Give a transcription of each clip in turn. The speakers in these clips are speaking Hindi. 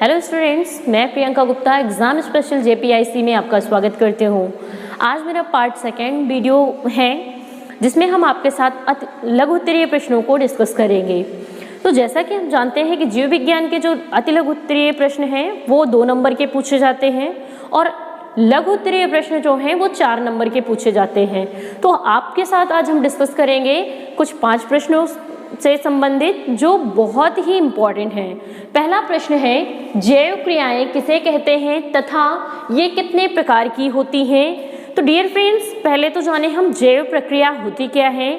हेलो स्टूडेंट्स, मैं प्रियंका गुप्ता एग्ज़ाम स्पेशल जेपीआईसी में आपका स्वागत करती हूँ। आज मेरा पार्ट सेकेंड वीडियो है जिसमें हम आपके साथ लघु उत्तरीय प्रश्नों को डिस्कस करेंगे। तो जैसा कि हम जानते हैं कि जीव विज्ञान के जो अति लघु उत्तरीय प्रश्न हैं वो 2 नंबर के पूछे जाते हैं और लघु उत्तरीय प्रश्न जो हैं वो 4 नंबर के पूछे जाते हैं। तो आपके साथ आज हम डिस्कस करेंगे कुछ 5 प्रश्नों से संबंधित जो बहुत ही इम्पॉर्टेंट हैं। पहला प्रश्न है, जैव क्रियाएं किसे कहते हैं तथा ये कितने प्रकार की होती हैं। तो डियर फ्रेंड्स, पहले तो जाने हम जैव प्रक्रिया होती क्या है।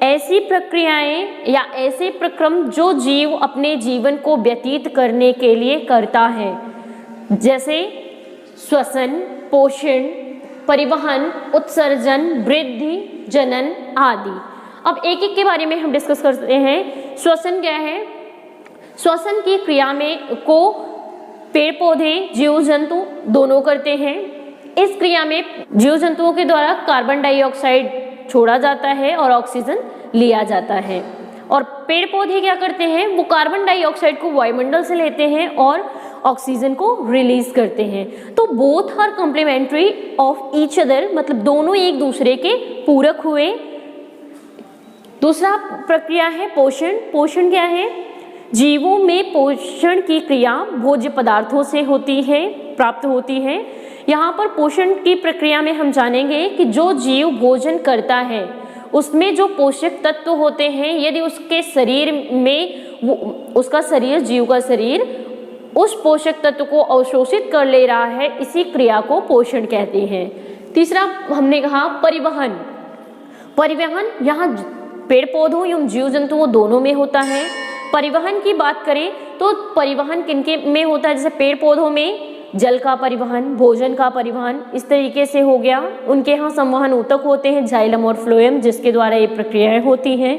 ऐसी प्रक्रियाएं या ऐसे प्रक्रम जो जीव अपने जीवन को व्यतीत करने के लिए करता है, जैसे श्वसन, पोषण, परिवहन, उत्सर्जन, वृद्धि, जनन आदि। अब एक एक के बारे में हम डिस्कस करते हैं। श्वसन क्या है? श्वसन की क्रिया में को पेड़ पौधे, जीव जंतु दोनों करते हैं। इस क्रिया में जीव जंतुओं के द्वारा कार्बन डाइऑक्साइड छोड़ा जाता है और ऑक्सीजन लिया जाता है। और पेड़ पौधे क्या करते हैं? वो कार्बन डाइऑक्साइड को वायुमंडल से लेते हैं और ऑक्सीजन को रिलीज करते हैं। तो both are complementary of each other, मतलब दोनों एक दूसरे के पूरक हुए। दूसरा प्रक्रिया है पोषण। पोषण क्या है? जीवों में पोषण की क्रिया भोज्य पदार्थों से होती है, प्राप्त होती है। यहाँ पर पोषण की प्रक्रिया में हम जानेंगे कि जो जीव भोजन करता है उसमें जो पोषक तत्व होते हैं, यदि उसके शरीर में उसका शरीर, जीव का शरीर उस पोषक तत्व को अवशोषित कर ले रहा है, इसी क्रिया को पोषण कहते हैं। तीसरा हमने कहा परिवहन। परिवहन यहाँ पेड़ पौधों एवं जीव जंतुओं दोनों में होता है। परिवहन की बात करें तो परिवहन किनके में होता है? जैसे पेड़ पौधों में जल का परिवहन, भोजन का परिवहन, इस तरीके से हो गया। उनके यहाँ संवहन ऊतक होते हैं, जाइलम और फ्लोएम, जिसके द्वारा ये प्रक्रियाएं होती हैं।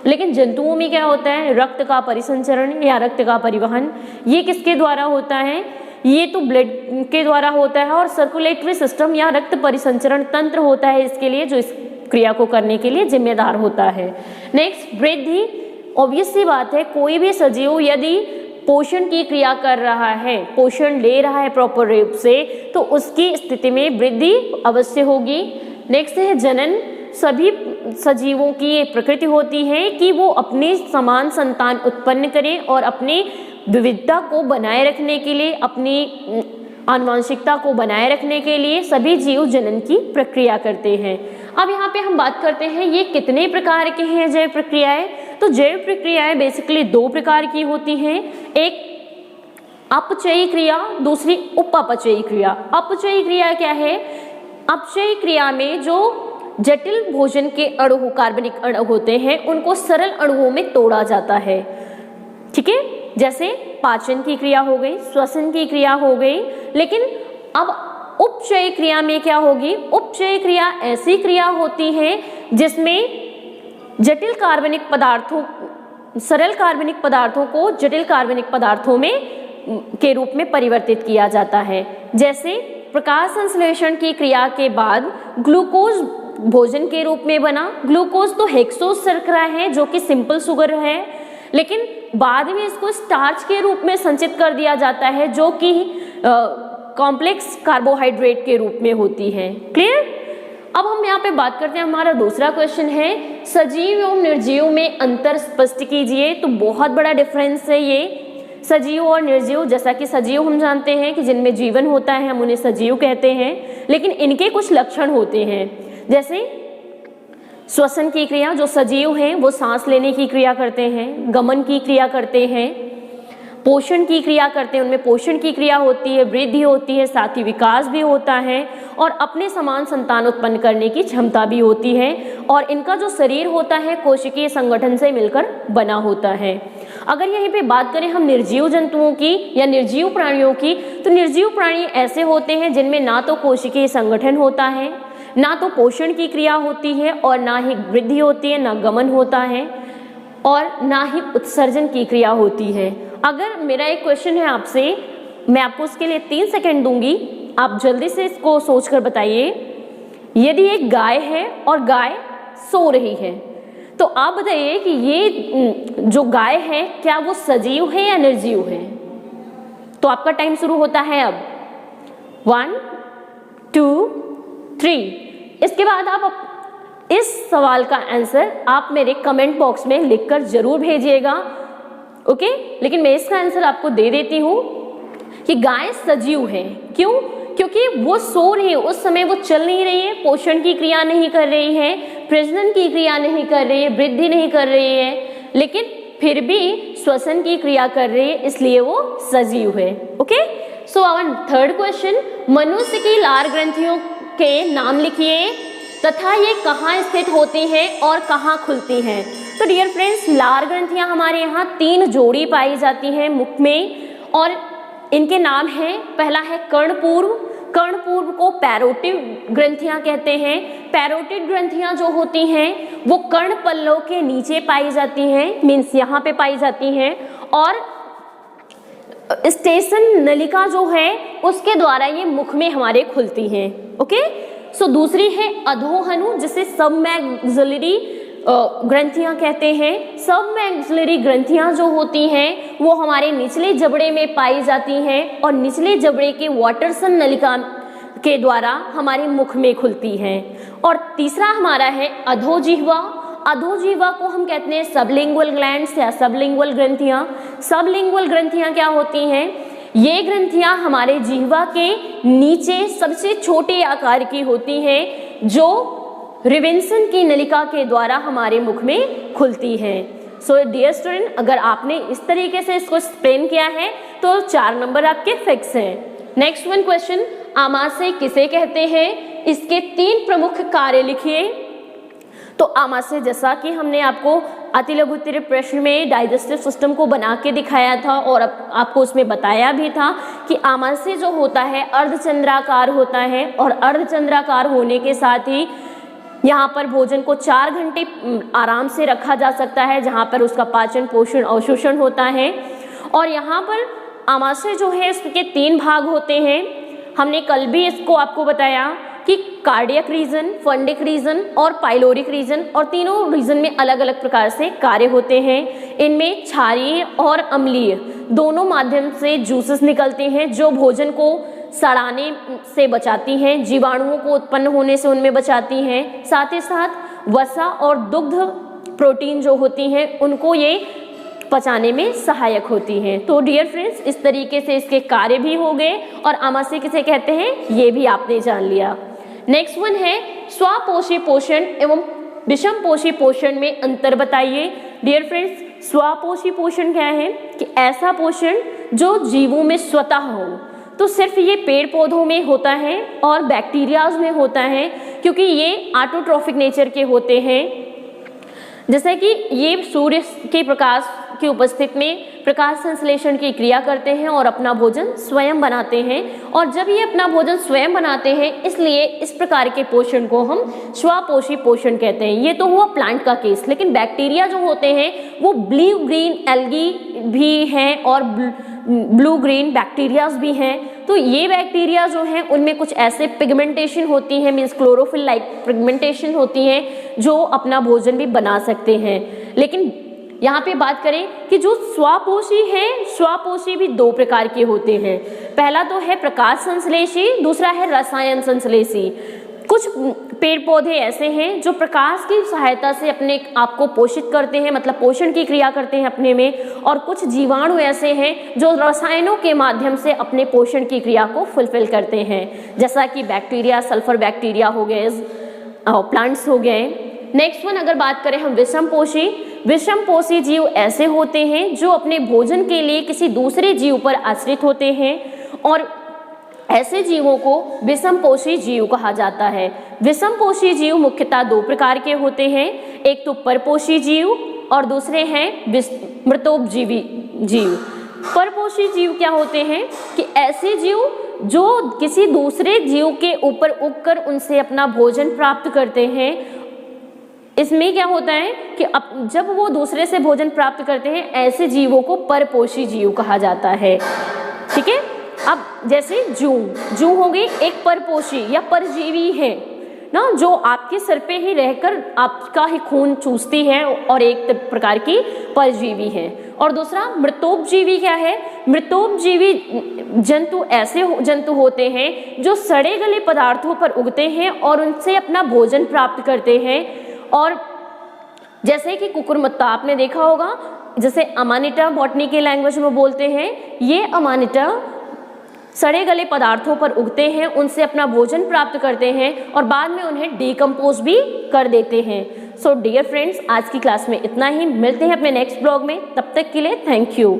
लेकिन जंतुओं में क्या होता है? रक्त का परिसंचरण या रक्त का परिवहन। ये किसके द्वारा होता है? ये तो ब्लड के द्वारा होता है और सर्कुलेटरी सिस्टम या रक्त परिसंचरण तंत्र होता है इसके लिए, जो इस क्रिया को करने के लिए जिम्मेदार होता है। नेक्स्ट, वृद्धि। ऑब्वियस सी बात है, कोई भी सजीव यदि पोषण की क्रिया कर रहा है, पोषण ले रहा है प्रॉपर रूप से, तो उसकी स्थिति में वृद्धि अवश्य होगी। नेक्स्ट है जनन। सभी सजीवों की ये प्रकृति होती है कि वो अपने समान संतान उत्पन्न करें और अपनी विविधता को बनाए रखने के लिए, अपनी आनुवंशिकता को बनाए रखने के लिए सभी जीव जनन की प्रक्रिया करते हैं। अब यहाँ पे हम बात करते हैं ये कितने प्रकार के हैं जैव प्रक्रियाएं। तो जैव प्रक्रियाएं बेसिकली 2 प्रकार की होती हैं। एक अपचयी क्रिया, दूसरी उपअपचयी क्रिया। अपचयी क्रिया क्या है? अपचयी क्रिया में जो जटिल भोजन के अणु, कार्बनिक अणु होते हैं, उनको सरल अणुओं में तोड़ा जाता है। ठीक है, जैसे पाचन की क्रिया हो गई, श्वसन की क्रिया हो गई। लेकिन अब उपचय क्रिया में क्या होगी? उपचय क्रिया ऐसी क्रिया होती है जिसमें जटिल कार्बनिक पदार्थों, सरल कार्बनिक पदार्थों को जटिल कार्बनिक पदार्थों में के रूप में परिवर्तित किया जाता है। जैसे प्रकाश संश्लेषण की क्रिया के बाद ग्लूकोज भोजन के रूप में बना। ग्लूकोज तो हेक्सोज शर्करा है जो कि सिंपल शुगर है, लेकिन बाद में इसको स्टार्च के रूप में संचित कर दिया जाता है जो कि कॉम्प्लेक्स कार्बोहाइड्रेट के रूप में होती है। क्लियर? अब हम यहाँ पे बात करते हैं, हमारा दूसरा क्वेश्चन है सजीव एवं निर्जीव में अंतर स्पष्ट कीजिए। तो बहुत बड़ा डिफरेंस है ये सजीव और निर्जीव। जैसा कि सजीव हम जानते हैं कि जिनमें जीवन होता है, हम उन्हें सजीव कहते हैं, लेकिन इनके कुछ लक्षण होते हैं। जैसे श्वसन की क्रिया, जो सजीव हैं वो सांस लेने की क्रिया करते हैं, गमन की क्रिया करते हैं, पोषण की क्रिया करते हैं, उनमें पोषण की क्रिया होती है, वृद्धि होती है, साथ ही विकास भी होता है और अपने समान संतान उत्पन्न करने की क्षमता भी होती है। और इनका जो शरीर होता है कोशिकीय संगठन से मिलकर बना होता है। अगर यहीं पे बात करें हम निर्जीव जंतुओं की या निर्जीव प्राणियों की, तो निर्जीव प्राणी ऐसे होते हैं जिनमें ना तो कोशिकीय संगठन होता है, ना तो पोषण की क्रिया होती है और ना ही वृद्धि होती है, ना गमन होता है और ना ही उत्सर्जन की क्रिया होती है। अगर मेरा एक क्वेश्चन है आपसे, मैं आपको उसके लिए 3 सेकंड दूंगी, आप जल्दी से इसको सोचकर बताइए। यदि एक गाय है और गाय सो रही है, तो आप बताइए कि ये जो गाय है क्या वो सजीव है या निर्जीव है? तो आपका टाइम शुरू होता है अब 1 2 3। इसके बाद आप इस सवाल का आंसर आप मेरे कमेंट बॉक्स में लिखकर जरूर भेजिएगा, ओके। लेकिन मैं इसका आंसर आपको दे देती हूँ कि गाय सजीव है। क्यों? क्योंकि वो सो रही है, उस समय वो चल नहीं रही है, पोषण की क्रिया नहीं कर रही है, प्रजनन की क्रिया नहीं कर रही है, वृद्धि नहीं कर रही है, लेकिन फिर भी श्वसन की क्रिया कर रही है, इसलिए वो सजीव है, okay. So our third question, मनुष्य की लार ग्रंथियों के नाम लिखिए तथा ये कहाँ स्थित होती हैं और कहाँ खुलती हैं। तो डियर फ्रेंड्स, लार ग्रंथियाँ हमारे यहाँ 3 जोड़ी पाई जाती हैं मुख में, और इनके नाम हैं, पहला है कर्णपूर्व। कर्णपूर्व को पैरोटिड ग्रंथियां कहते हैं। पैरोटिड ग्रंथियां जो होती हैं वो कर्ण पल्लव के नीचे पाई जाती हैं, मीन्स यहाँ पे पाई जाती हैं, और स्टेशन नलिका जो है उसके द्वारा ये मुख में हमारे खुलती हैं, ओके। सो दूसरी है अधोहनु, जिसे सबमैक्सिलरी ग्रंथियां कहते हैं। सबमैक्सिलरी ग्रंथियां जो होती हैं वो हमारे निचले जबड़े में पाई जाती हैं और निचले जबड़े के वाटरसन नलिका के द्वारा हमारे मुख में खुलती हैं। और तीसरा हमारा है अधोजिह्वा। अधोजिह्वा को हम कहते हैं सबलिंगुअल ग्लैंड्स या सबलिंगुअल ग्रंथियां। सबलिंगुअल ग्रंथियां क्या होती हैं? ये ग्रंथियां हमारे जिह्वा के नीचे सबसे छोटे आकार की होती हैं, जो रिवेंसन की नलिका के द्वारा हमारे मुख में खुलती है। सो डियर स्टूडेंट, अगर आपने इस तरीके से इसको एक्सप्लेन किया है तो 4 नंबर आपके फिक्स हैं। नेक्स्ट वन क्वेश्चन, आमाशय किसे कहते हैं? इसके 3 प्रमुख कार्य लिखिए। तो आमाशय, जैसा कि हमने आपको अति लघु उत्तरीय प्रश्न में डाइजेस्टिव सिस्टम को बना के दिखाया था और आपको उसमें बताया भी था कि आमाशय जो होता है अर्धचंद्राकार होता है, और अर्धचंद्राकार होने के साथ ही यहाँ पर भोजन को 4 घंटे आराम से रखा जा सकता है, जहाँ पर उसका पाचन, पोषण, अवशोषण होता है। और यहाँ पर आमाशय जो है इसके 3 भाग होते हैं। हमने कल भी इसको आपको बताया कि कार्डियक रीजन, फंडिक रीजन और पाइलोरिक रीजन, और तीनों रीजन में अलग अलग प्रकार से कार्य होते हैं। इनमें क्षारीय और अम्लीय दोनों माध्यम से जूसेस निकलते हैं, जो भोजन को सड़ाने से बचाती हैं, जीवाणुओं को उत्पन्न होने से उनमें बचाती हैं। साथ ही साथ वसा और दुग्ध प्रोटीन जो होती हैं उनको ये पचाने में सहायक होती हैं। तो डियर फ्रेंड्स, इस तरीके से इसके कार्य भी हो गए, और आमाशय किसे कहते हैं ये भी आपने जान लिया। नेक्स्ट वन है स्वपोषी पोषण एवं विषमपोषी पोषण में अंतर बताइए। डियर फ्रेंड्स, स्वपोषी पोषण क्या है कि ऐसा पोषण जो जीवों में स्वतः हो। तो सिर्फ ये पेड़ पौधों में होता है और बैक्टीरियाज में होता है, क्योंकि ये ऑटोट्रॉफिक नेचर के होते हैं। जैसे कि ये सूर्य के प्रकाश की उपस्थिति में प्रकाश संश्लेषण की क्रिया करते हैं और अपना भोजन स्वयं बनाते हैं। और जब ये अपना भोजन स्वयं बनाते हैं, इसलिए इस प्रकार के पोषण को हम स्वपोषी पोषण कहते हैं। ये तो हुआ प्लांट का केस। लेकिन बैक्टीरिया जो होते हैं वो ब्लू ग्रीन एल्गी भी हैं और ब्लू ग्रीन बैक्टीरियाज भी हैं। तो ये बैक्टीरिया जो हैं उनमें कुछ ऐसे पिगमेंटेशन होती है, मीन्स क्लोरोफिल लाइक पिगमेंटेशन होती है, जो अपना भोजन भी बना सकते हैं। लेकिन यहाँ पे बात करें कि जो स्वपोषी है, स्वपोषी भी 2 प्रकार के होते हैं। पहला तो है प्रकाश संश्लेषी, दूसरा है रसायन संश्लेषी। कुछ पेड़ पौधे ऐसे हैं जो प्रकाश की सहायता से अपने आप को पोषित करते हैं, मतलब पोषण की क्रिया करते हैं अपने में, और कुछ जीवाणु ऐसे हैं जो रसायनों के माध्यम से अपने पोषण की क्रिया को फुलफिल करते हैं, जैसा कि बैक्टीरिया, सल्फर बैक्टीरिया हो गए, प्लांट्स हो गए। नेक्स्ट वन अगर बात करें हम विषमपोषी, विषमपोषी जीव ऐसे होते हैं जो अपने भोजन के लिए किसी दूसरे जीव पर आश्रित होते हैं, और ऐसे जीवों को विषमपोषी जीव कहा जाता है। विषमपोषी जीव मुख्यतः 2 प्रकार के होते हैं, एक तो परपोषी जीव और दूसरे हैं मृतोपजीवी जीव। परपोषी जीव क्या होते हैं कि ऐसे जीव जो किसी दूसरे जीव के ऊपर उगकर उनसे अपना भोजन प्राप्त करते हैं। इसमें क्या होता है कि जब वो दूसरे से भोजन प्राप्त करते हैं, ऐसे जीवों को परपोषी जीव कहा जाता है। ठीक है, अब जैसे जूं हो गई एक परपोषी या परजीवी है। ना, जो आपके सर पे ही रहकर आपका ही खून चूसती है और एक प्रकार की परजीवी है। और दूसरा मृतोपजीवी क्या है? मृतोपजीवी जंतु ऐसे जंतु होते हैं जो सड़े गले पदार्थों पर उगते हैं और उनसे अपना भोजन प्राप्त करते हैं। और जैसे कि कुकुरमुत्ता आपने देखा होगा, जैसे अमानिटा बॉटनी के लैंग्वेज में बोलते हैं, ये अमानिटा सड़े गले पदार्थों पर उगते हैं, उनसे अपना भोजन प्राप्त करते हैं और बाद में उन्हें डिकम्पोज भी कर देते हैं। सो डियर फ्रेंड्स, आज की क्लास में इतना ही। मिलते हैं अपने नेक्स्ट ब्लॉग में, तब तक के लिए थैंक यू।